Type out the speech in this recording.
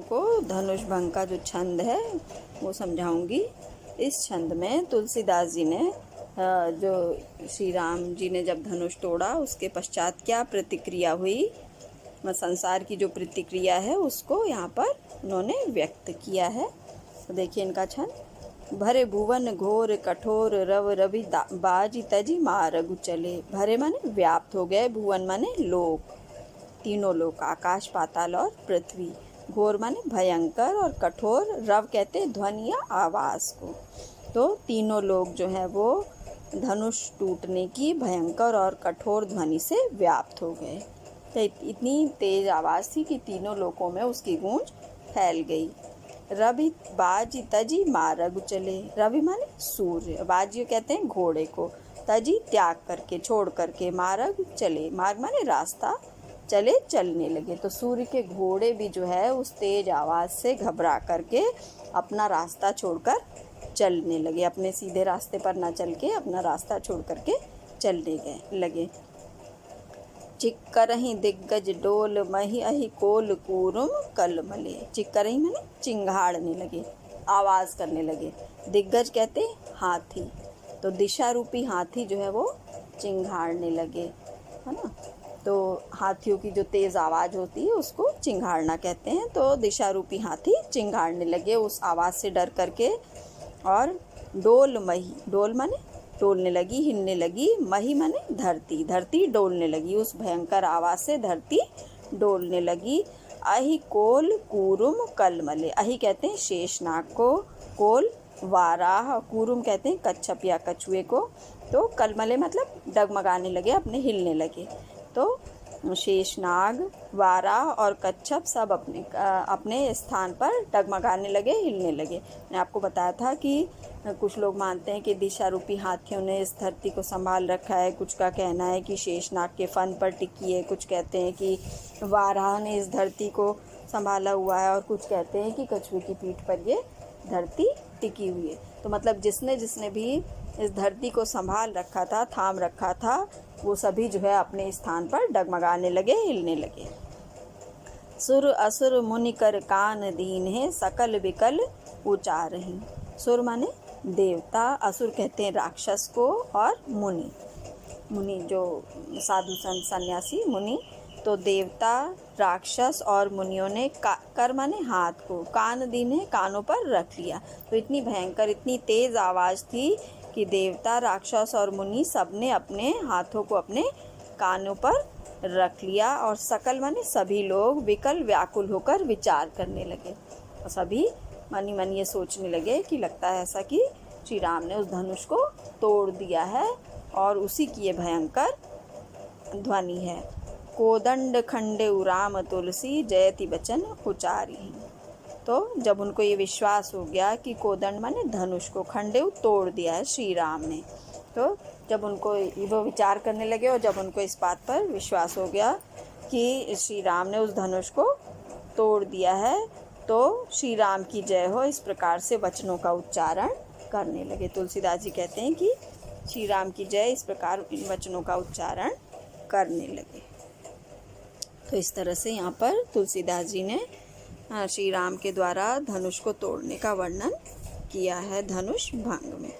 को धनुष भंग का जो छंद है वो समझाऊंगी। इस छंद में तुलसीदास जी ने जो श्री राम जी ने जब धनुष तोड़ा उसके पश्चात क्या प्रतिक्रिया हुई, संसार की जो प्रतिक्रिया है उसको यहाँ पर उन्होंने व्यक्त किया है। तो देखिए इनका छंद। भरे भुवन घोर कठोर रव रवि बाजी तजी मारगु चले। भरे माने व्याप्त हो गए, भुवन माने लोक, तीनों लोक, आकाश पाताल और पृथ्वी। घोर माने भयंकर और कठोर, रव कहते हैं ध्वनि या आवाज़ को। तो तीनों लोग जो हैं वो धनुष टूटने की भयंकर और कठोर ध्वनि से व्याप्त हो गए। तो इतनी तेज आवाज़ थी कि तीनों लोकों में उसकी गूंज फैल गई। रवि बाजी तजी मारग चले। रवि माने सूर्य, बाजी कहते हैं घोड़े को, तजी त्याग करके छोड़ करके, मार्ग चले, मार्ग माने रास्ता, चले चलने लगे। तो सूर्य के घोड़े भी जो है उस तेज आवाज़ से घबरा करके अपना रास्ता छोड़कर चलने लगे, अपने सीधे रास्ते पर ना चल के अपना रास्ता छोड़ करके चलने लगे। चिक्करही दिग्गज डोल मही अहि कोल कूरुम कलमले। चिक्करही माने चिंगाड़ने लगे, आवाज़ करने लगे। दिग्गज कहते हाथी, तो दिशा रूपी हाथी जो है वो चिंगाड़ने लगे, है ना। तो हाथियों की जो तेज़ आवाज़ होती है उसको चिंगाड़ना कहते हैं। तो दिशा रूपी हाथी चिंगाड़ने लगे उस आवाज़ से डर करके। और डोल मही, डोल माने डोलने लगी, हिलने लगी, मही माने धरती, धरती डोलने लगी, उस भयंकर आवाज़ से धरती डोलने लगी। अहि कोल कूरुम कलमले। अहि कहते हैं शेषनाग को, कोल वाराह, कूरुम कहते हैं कच्छप या कछुए को। तो कलमले मतलब डगमगाने लगे, अपने हिलने लगे। तो शेषनाग, वाराह और कच्छप सब अपने स्थान पर डगमगाने लगे, हिलने लगे। मैंने आपको बताया था कि कुछ लोग मानते हैं कि दिशा रूपी हाथियों ने इस धरती को संभाल रखा है, कुछ का कहना है कि शेषनाग के फन पर टिकी है, कुछ कहते हैं कि वाराह ने इस धरती को संभाला हुआ है, और कुछ कहते हैं कि कछुए की पीठ पर ये धरती टिकी हुई है। तो मतलब जिसने भी इस धरती को संभाल रखा था, थाम रखा था, वो सभी जो है अपने स्थान पर डगमगाने लगे, हिलने लगे। सुर असुर मुनि कर कान दीन है, सकल विकल उचारहि। सुर माने देवता, असुर कहते हैं राक्षस को, और मुनि, मुनि जो साधु संत सन्यासी मुनि। तो देवता, राक्षस और मुनियों ने कर माने हाथ को, कान दीने कानों पर रख लिया। तो इतनी भयंकर, इतनी तेज़ आवाज़ थी कि देवता, राक्षस और मुनि सब ने अपने हाथों को अपने कानों पर रख लिया। और सकल माने सभी लोग, विकल व्याकुल होकर विचार करने लगे, और सभी मन ही मन ये सोचने लगे कि लगता है ऐसा कि श्री राम ने उस धनुष को तोड़ दिया है, और उसी की ये भयंकर ध्वनि है। कोदंड खंडे उराम तुलसी जयति बचन उचारी। तो जब उनको ये विश्वास हो गया कि कोदंड माने धनुष को, खंडे तोड़ दिया है श्री राम ने, तो जब उनको वो विचार करने लगे, और जब उनको इस बात पर विश्वास हो गया कि श्री राम ने उस धनुष को तोड़ दिया है, तो श्री राम की जय हो, इस प्रकार से वचनों का उच्चारण करने लगे। तुलसीदास जी कहते हैं कि श्री राम की जय, इस प्रकार इन वचनों का उच्चारण करने लगे। तो इस तरह से यहाँ पर तुलसीदास जी ने श्री राम के द्वारा धनुष को तोड़ने का वर्णन किया है धनुष भंग में।